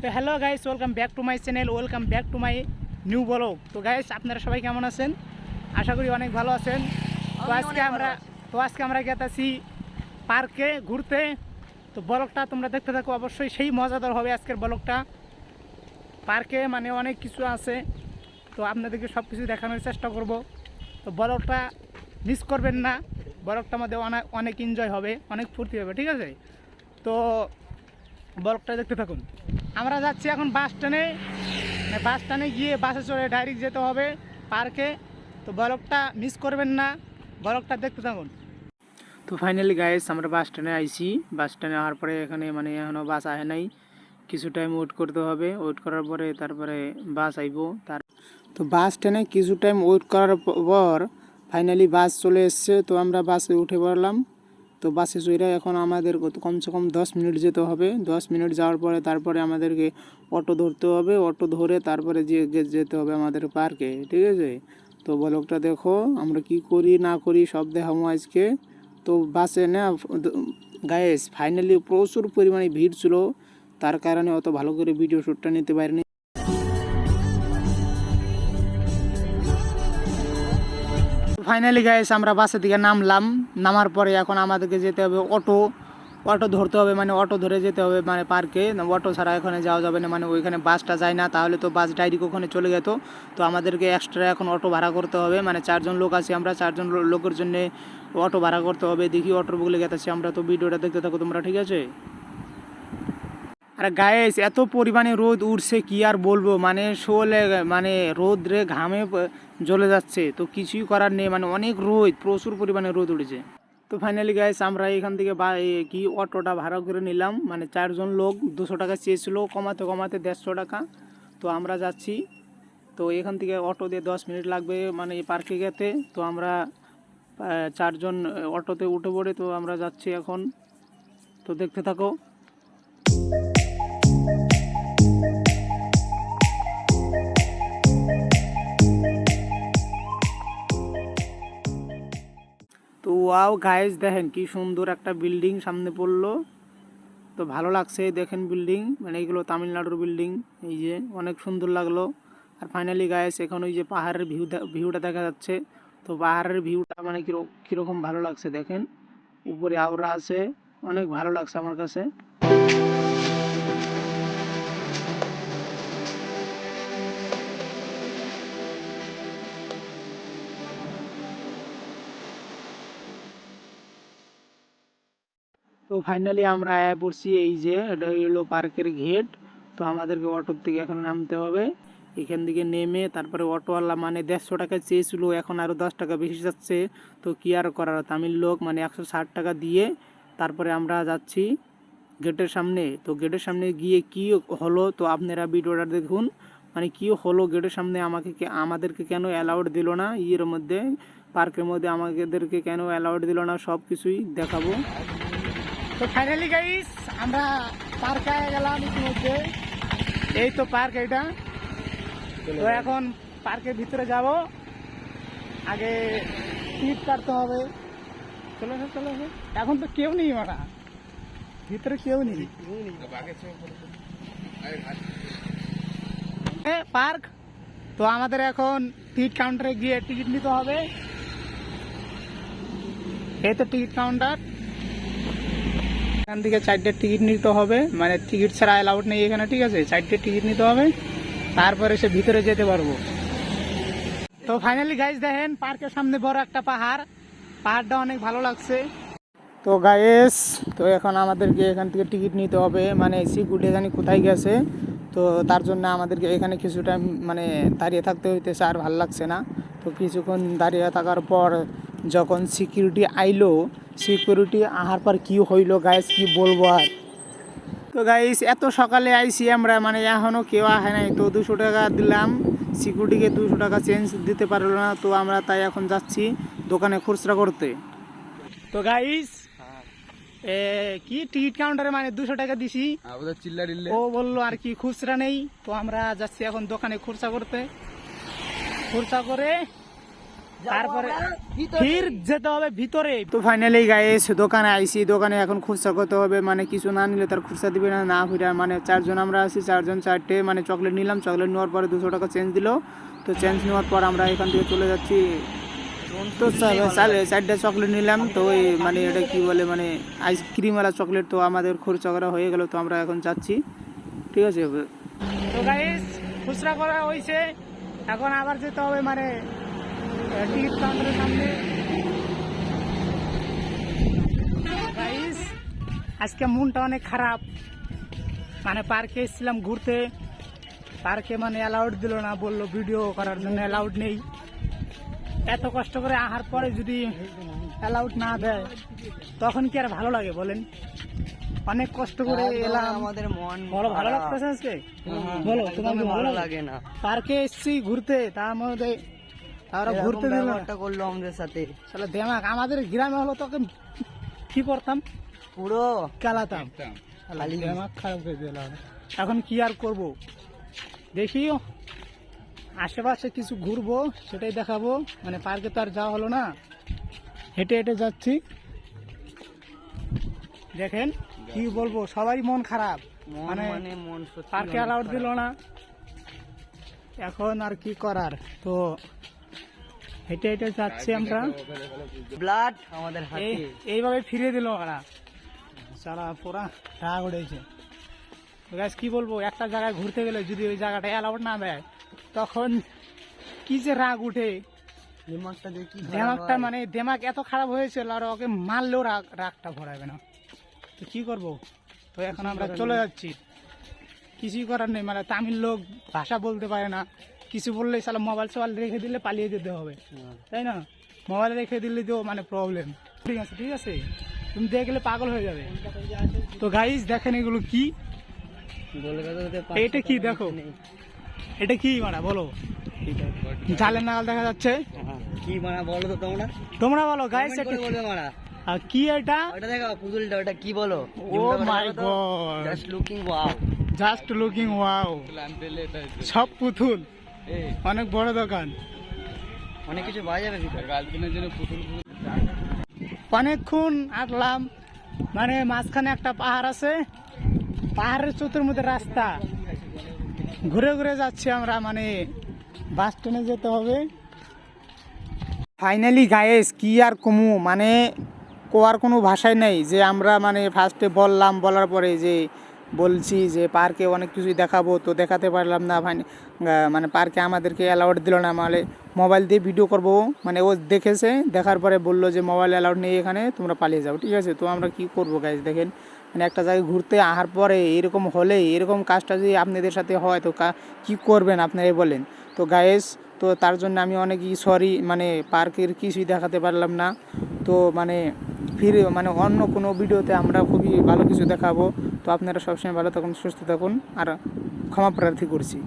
তো hello guys, welcome back to my channel, welcome back to my new blog. তো guys, আপনারা সবাই কেমন আছেন? আশা করি অনেক ভালো আছেন। তো আজকে আমরা গেতাছি পার্কে ঘুরতে। তো ব্লগটা তোমরা দেখতে থাকো, অবশ্যই সেই মজাদার হবে আজকের ব্লগটা। পার্কে মানে অনেক কিছু আছে, তো আপনাদেরকে সব কিছু দেখানোর চেষ্টা করব। তো ব্লগটা মিস করবেন না, ব্লগটার মধ্যে অনেক এনজয় হবে, অনেক ফুর্তি হবে, ঠিক আছে? তো ব্লগটা দেখতে থাকুন। আমরা যাচ্ছি এখন বাস স্ট্যান্ডে গিয়ে বাসে চড়ে ডাইরেক্ট যেতে হবে পার্কে। তো ব্লগটা মিস করবেন না, ব্লগটা দেখতে থাকুন। তো ফাইনালি গাইস, আমরা বাস স্ট্যান্ডে আইছি। বাস স্ট্যান্ডে আসার পরে এখানে মানে এখনও বাস আসে নাই, কিছু টাইম ওয়েট করতে হবে। ওয়েট করার পরে তারপরে বাস আইব। তো বাস স্ট্যান্ডে কিছু টাইম ওয়েট করার পর ফাইনালি বাস চলে এসছে। তো আমরা বাসে উঠে পড়লাম। তো বাসে চড়ে এখন আমাদের কমসে কম 10 মিনিট যেতে হবে। 10 মিনিট যাওয়ার পরে তারপরে আমাদেরকে অটো ধরতে হবে। অটো ধরে তারপরে যেতে হবে আমাদের পার্কে, ঠিক আছে? তো ব্লগটা দেখো, আমরা কি করি না করি সব দেখাবো আজকে। তো বাসে না গাইস, ফাইনালি প্রচুর পরিমাণে ভিড় ছিল, তার কারণে অত ভালো করে ভিডিও শ্যুটটা নিতে পারিনি। ফাইনালি গাইস, আমরা বাসের দিকে নামার পরে এখন আমাদেরকে যেতে হবে অটো ধরতে হবে, মানে অটো ধরে যেতে হবে মানে পার্কে। অটো ছাড়া এখানে যাওয়া যাবে না, মানে ওইখানে বাসটা যায় না, তাহলে তো বাস ডাইরেক্ট ওখানে চলে যেত। তো আমাদেরকে এক্সট্রা এখন অটো ভাড়া করতে হবে, মানে 4 জন লোক আছি আমরা, 4 জন লোকের জন্য অটো ভাড়া করতে হবে। দেখি অটোর বলে গেতেছি আমরা। তো ভিডিওটা দেখতে থাকো তোমরা, ঠিক আছে? আর গাইস, এত পরিমাণে রোদ উঠছে কি আর বলবো, মানে মানে রোদ রে ঘামে জ্বলে যাচ্ছে। তো কিছুই করার নেই, মানে অনেক রোদ, প্রচুর পরিমাণে রোদ উঠেছে। তো ফাইনালি গাইস, আমরা এখান থেকে অটোটা ভাড়া করে নিলাম, মানে 4 জন লোক 200 টাকা চেয়েছিল, কমাতে 150 টাকা। তো আমরা যাচ্ছি। তো এখান থেকে অটো দিয়ে 10 মিনিট লাগবে মানে পার্কে যেতে। তো আমরা 4 জন অটোতে উঠে পড়ে তো আমরা যাচ্ছি এখন। তো দেখতে থাকো। তো ওয়াও গাইস, দেখেন কি সুন্দর একটা বিল্ডিং সামনে পড়লো। তো ভালো লাগছে, দেখেন বিল্ডিং, মানে এইগুলো তামিলনাড়ুর বিল্ডিং। এই যে অনেক সুন্দর লাগলো। আর ফাইনালি গাইস, এখন ওই যে পাহাড়ের ভিউটা দেখা যাচ্ছে। তো পাহাড়ের ভিউটা মানে কিরকম ভালো লাগছে দেখেন, উপরে আওরা আছে, অনেক ভালো লাগছে আমার কাছে। তো ফাইনালি আমরা আয়া পড়ছি, এই যে এটা হলো পার্কের গেট। তো আমাদেরকে অটোর থেকে এখন নামতে হবে। এখান থেকে নেমে তারপরে অটোওয়ালা মানে 150 টাকা চেয়েছিল, এখন আরও 10 টাকা বেশি যাচ্ছে। তো কি আর করার, তামিল লোক মানে 160 টাকা দিয়ে তারপরে আমরা যাচ্ছি গেটের সামনে। তো গেটের সামনে গিয়ে কি হলো, তো আপনারা ভিডিওটা দেখুন, মানে কি হলো গেটের সামনে। আমাদেরকে কেন অ্যালাউড দিল না ইয়ের মধ্যে, পার্কের মধ্যে আমাদেরকে কেন অ্যালাউড দিল না, সব কিছুই দেখাবো। তো ফাইনালি গাইস, আমরা পার্কে গেলাম ইতিমধ্যে। এই তো পার্ক এইটা। তো এখন পার্কের ভিতরে যাব, আগে টিকিট কাটতে হবে। চলো এখন তো কেউ নেই, ওরা ভিতরে কেউ নেই। পার্ক। তো আমাদের এখন টিকিট কাউন্টারে গিয়ে টিকিট নিতে হবে। এই তো টিকিট কাউন্টার, এখান থেকে 4টে টিকিট নিতে হবে, মানে টিকিট ছাড়া অ্যালাউড নেই এখানে, ঠিক আছে? 4টে টিকিট নিতে হবে, তারপরে সে ভিতরে যেতে পারবো। তো ফাইনালি গাইস, দেখেন পার্কের সামনে বড় একটা পাহাড়টা অনেক ভালো লাগছে। তো গাইস, তো এখন আমাদেরকে এখান থেকে টিকিট নিতে হবে, মানে সিকিউরিটি জানি কোথায় গেছে। তো তার জন্য আমাদেরকে এখানে কিছু টাইম মানে দাঁড়িয়ে থাকতে হইতেছে, আর ভালো লাগছে না। তো কিছুক্ষণ দাঁড়িয়ে থাকার পর যখন সিকিউরিটি আইলো, সিকিউরিটি আসার পর কি হইলো গাইস, কি বলবো আর। তো গাইস, এত সকালে আইছি আমরা, মানে এখনও কেউ আসে নাই। তো 200 টাকা দিলাম সিকিউরিটিকে, 200 টাকা চেঞ্জ দিতে পারলো না। তো আমরা তাই এখন যাচ্ছি দোকানে খুচরা করতে। তো গাইস, কি টিকিট কাউন্টারে মানে 200 টাকা দিছি, ও বললো আর কি খুচরা নেই। তো আমরা যাচ্ছি এখন দোকানে খুচরা করতে। খুচরা করে তারপরে ফির যেতে হবে ভিতরে। তো ফাইনালি গাইস দোকানে আইছি, দোকানে এখন খুচরা করতে হবে, মানে কিছু না নিলে তার খুচরা দিবে না, না ফিরে মানে 4 জন আমরা আছি, 4 জন 4টে মানে চকলেট নিলাম, চকলেট নেওয়ার পরে 200 টাকা চেঞ্জ দিল। তো চেঞ্জ নেওয়ার পর আমরা এখান থেকে চলে যাচ্ছি। তো 4টা চকলেট নিলাম। তো ওই মানে এটা কি বলে মানে আইসক্রিমওয়ালা চকলেট, তো আমাদের খরচা করা হয়ে গেল। তো আমরা এখন যাচ্ছি, ঠিক আছে। তো গাইস খুচরা করা হয়েছে, এখন আবার যেতে হবে মানে টিকিট কাউন্টারের সামনে। গাইস আজকে মনটা অনেক খারাপ, মানে পার্কে এসেছিলাম ঘুরতে, পার্কে মানে অ্যালাউড দিল না, বললো ভিডিও করার জন্য অ্যালাউড নেই। এত কষ্ট করে আহার পরে যদি অ্যালাউড না দেয় তখন কি আর ভালো লাগে বলেন? অনেক কষ্ট করে এলাম, আমাদের মন বলো ভালো লাগতেছে আজকে? বলো তোমার ভালো লাগে না? পার্কে এসেছি ঘুরতে, তার মধ্যে তারা ঘুরতে দিল না, করলো আমাদের সাথে শালা দেমাক। আমাদের গ্রামে হলো তোকে কি করতাম, পুরো কালাতাম, দেমাক খারাপ করে দিলাম। এখন কি আর করব, দেখি আশেপাশে কিছু ঘুরবো, সেটাই দেখাবো। মানে পার্কে তো আর যাওয়া হলো না, হেঁটে হেঁটে যাচ্ছি। দেখেন কি বলবো, সবাই মন খারাপ, মানে পার্কে অ্যালাউড দিল না, এখন আর কি করার। তো হেঁটে হেঁটে যাচ্ছি আমরা, ব্লাড আমাদের হাতে এইভাবে ফিরিয়ে দিল ওরা, সারা পুরা রাগ উঠেছে। কি বলবো, একটা জায়গায় ঘুরতে গেলে যদি ওই জায়গাটা অ্যালাউড না দেয় তখন কি যে রাগ উঠে, দেমাগটা মানে দেমাগ এত খারাপ হয়েছিল, আর ওকে মারলেও রাগটা ভরাবে না। তো কি করবো, তো এখন আমরা চলে যাচ্ছি, কিছুই করার নেই। মানে তামিল লোক, ভাষা বলতে পারে না, কিছু বললে সালা মোবাইল সোবাইল রেখে দিলে পালিয়ে যেতে হবে, তাই না? মোবাইল রেখে দিলে তো মানে প্রবলেম। ঠিক আছে ঠিক আছে, তুমি দেখলে পাগল হয়ে যাবে। তো গাইস দেখেন এগুলো কি, এটা কি দেখো, এটা কি মানা বলো, জালের নাগাল দেখা যাচ্ছে কি মানা, বলো তো তোমরা, তোমরা বলো গাইস এটা বলবে মানা। আর কি এটা, ওটা দেখো পুতুলটা, ওটা কি বলো? Oh my god, just looking wow, just looking wow, সব পুতুল, অনেক বড় দোকান, অনেক কিছু পাওয়া যাবে গার্লফ্রেন্ডের জন্য পুতুল। অনেকক্ষণ আটলাম, মানে মাঝখানে একটা পাহাড় আছে, পাহাড়ের চতুর্মধ্যে রাস্তা, ঘুরে ঘুরে যাচ্ছি আমরা, মানে বাস স্ট্যান্ডে যেতে হবে। ফাইনালি গায়েস কি আর কমু, মানে কোয়ার কোনো ভাষাই নেই যে আমরা মানে ফার্স্টে বললাম, বলার পরে যে বলছি যে পার্কে অনেক কিছুই দেখাবো, তো দেখাতে পারলাম না। মানে পার্কে আমাদেরকে অ্যালাউড দিল না, মানে মোবাইল দিয়ে ভিডিও করব, মানে ও দেখেছে, দেখার পরে বললো যে মোবাইল অ্যালাউড নেই এখানে, তোমরা পালিয়ে যাও। ঠিক আছে, তো আমরা কি করবো গাইস দেখেন, মানে একটা জায়গায় ঘুরতে আসার পরে এরকম হলে, এরকম কাজটা যদি আপনাদের সাথে হয় তো কি করবেন আপনারাই বলেন। তো গাইস তো তার জন্য আমি অনেকই সরি, মানে পার্কের কিছুই দেখাতে পারলাম না। তো মানে ফিরে মানে অন্য কোনো ভিডিওতে আমরা খুবই ভালো কিছু দেখাবো। তো আপনারা সবসময় ভালো থাকুন, সুস্থ থাকুন, আর ক্ষমা প্রার্থী করছি।